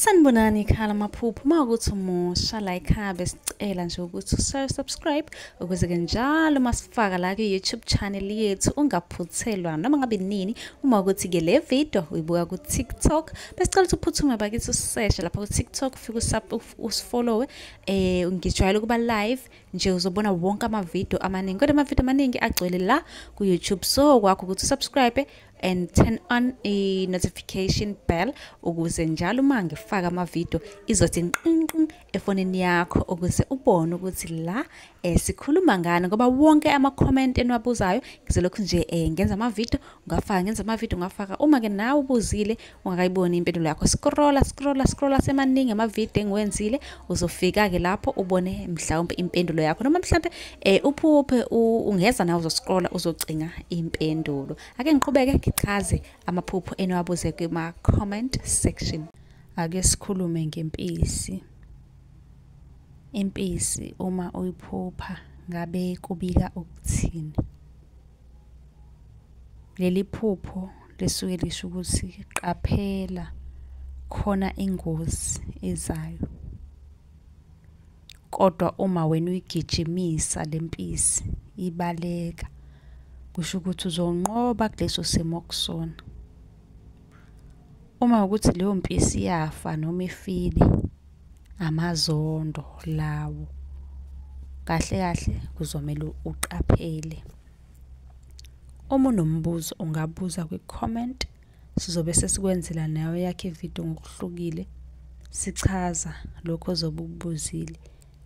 Sanibonani khala maphupho makuthi umusha la ekhaya besicela nje ukuthi subscribe ukuze ke njalo masifaka la ku-YouTube channel yethu ungaphuthelwa noma ngabe nini uma ukuthi ke le video uyibuka ku TikTok besicela ukuthi uphuthume bakithi useshe lapha ku TikTok ufike usifollowe ngijwayele ukuba live nje uzobona wonke ama video amaningi kodwa ama video amaningi agcwele la ku YouTube so kwakho ukuthi subscribe and turn on a notification bell ukuze njalo uma ngifaka ama video izothi nqinqi efonini yakho ukuze ubone ukuthi la sikhuluma ngani ngoba wonke ama comment eniwabuzayo ngizolokhu nje ngenza ama video ngafaka uma ke nawe ubuzile ungakayiboni impendulo yakho scrolla semaningi ama video engiwenzile uzofika ke lapho ubone mhlawumbe impendulo yakho noma mhlawumbe uphuphe ungeza nawe uzoscrolla uzocinga impendulo ake ngiqhubeke ngichaze amaphupho eniwabuze kuma comment section. Ake sikhulume ngempisi. Impisi uma uyiphupha ngabe kubika ukuthini? Leli phupho lesuke lisho ukuthi qaphela khona ingozi ezayo. Kodwa uma wena uyigijimisa lempisi ibaleka kusho ukuthi uzonqoba kuleso simo kusona. Uma ukuthi leyo mpisi yafa noma ifile amazondo lawo kahle kuzomela uqaphele. Uma unombuzo ungabuza kwi-comment sizobe sesikwenzela nayo yakhe video ngokuhlukile sichaza lokho ozobe ukubuzile.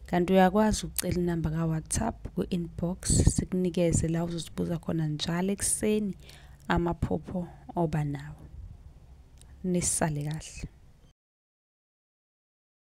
Kanti uyakwazi ukucela inamba ka WhatsApp ku-inbox sikunikeze la uzozibuza khona njalo ekseni amaphupho oba nawo. Nisale kahle.